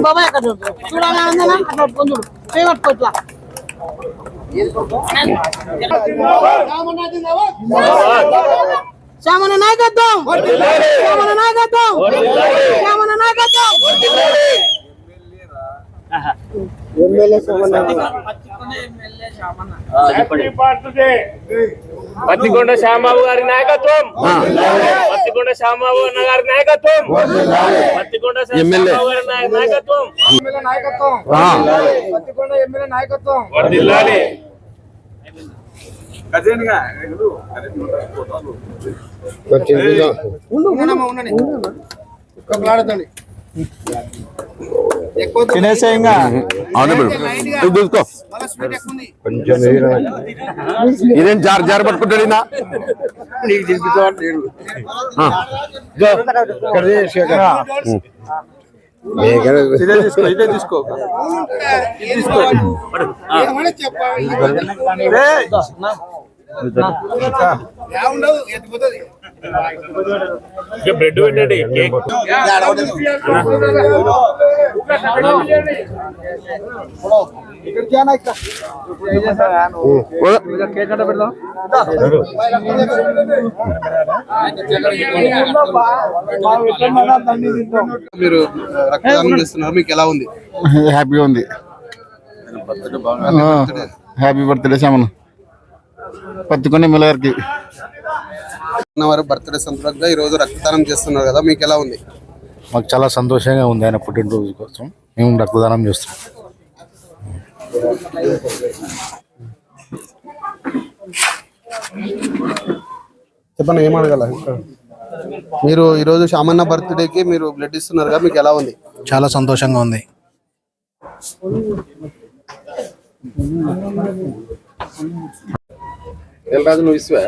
బాబాయ్ అక్కడ చూడాలి అట్లా పొందుడు పట్టుకోట్లా శ్యామన నాయకత్వం శ్యామన నాయకత్వం శ్యామన నాయకత్వం పత్తికొండ శ్యామబాబు గారి నాయకత్వం పత్తికొండ శ్యామబాబు అన్న గారి నాయకత్వం పత్తికొండ శ్యామబాబు గారి నాయకత్వం పత్తికొండ ఎమ్మెల్యే నాయకత్వం వర్ధిల్లాలి తినేసేయంగా చూసుకో కొంచెం ఇదేం జారు పట్టుకుంటాడు నీకు తినిపిస్తాడు ఇదే తీసుకో బ్రెడ్ పెట్టండి మీరు రక్తదానం చేస్తున్నారు, మీకు ఎలా ఉంది? హ్యాపీగా ఉంది. Happy birthday Shyaman Pattikonda MLA గారికి. వారి బర్త్డే సందర్భంగా ఈ రోజు రక్తదానం చేస్తున్నారు కదా, మీకు ఎలా ఉంది? మాకు చాలా సంతోషంగా ఉంది. ఆయన పుట్టినరోజు కోసం మేము రక్తదానం చేస్తున్నాం. చెప్పండి, ఏం అడగాల? మీరు ఈరోజు శ్యామన్న బర్త్డేకి మీరు బ్లడ్ ఇస్తున్నారు కదా, మీకు ఎలా ఉంది? చాలా సంతోషంగా ఉంది. రాజు నువ్వు ఇస్తువా?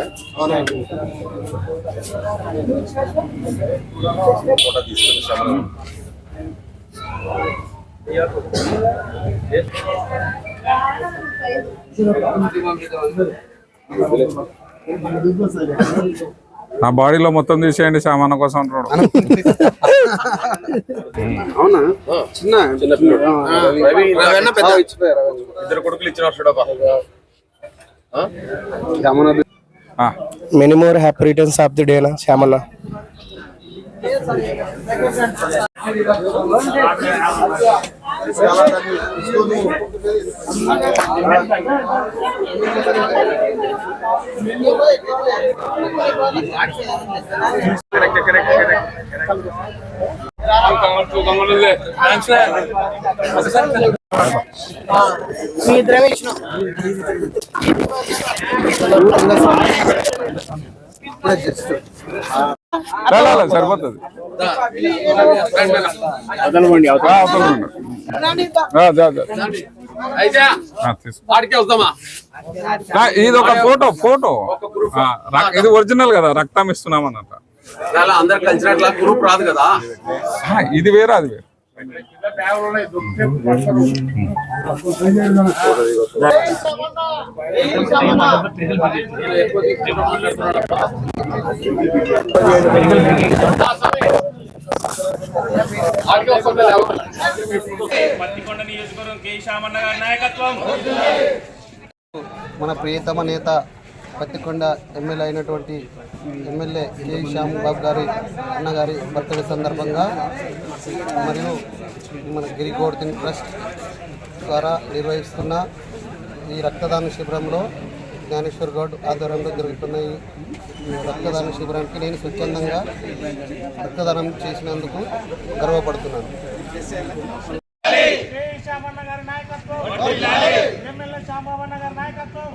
నా బాడీలో మొత్తం తీసేయండి శ్యామన్న కోసం అంటున్నాడు. అవునా? చిన్న ఇద్దరు కొడుకులు ఇచ్చిన many more happy returns of the day నా శ్యామన్న. సరిపోతుంది. ఇది ఒక ఫోటో ఇది ఒరిజినల్ కదా, రక్తం ఇస్తున్నాం అన్నట్టు. అందరు కలిసినట్లా గ్రూప్ రాదు కదా, ఇది వేరే అది వేరే. పత్తికొండ నియోజకవర్గం కే శ్యామన్న గారి నాయకత్వం. మన ప్రియతమ నేత పత్తికొండ ఎమ్మెల్యే అయినటువంటి ఎమ్మెల్యే కే శ్యామబాబు గారి అన్నగారి బర్త్డే సందర్భంగా మరియు మన గిరిగోవర్ధన్ ట్రస్ట్ ద్వారా నిర్వహిస్తున్న ఈ రక్తదాన శిబిరంలో జ్ఞానేశ్వర్ గౌడ్ ఆధ్వర్యంలో జరుగుతున్న ఈ రక్తదాన శిబిరానికి నేను స్వచ్ఛందంగా రక్తదానం చేసినందుకు గర్వపడుతున్నాను. శ్యామన్న గారి నాయకత్వం, ఎమ్మెల్యే శ్యామబాబు గారి నాయకత్వం.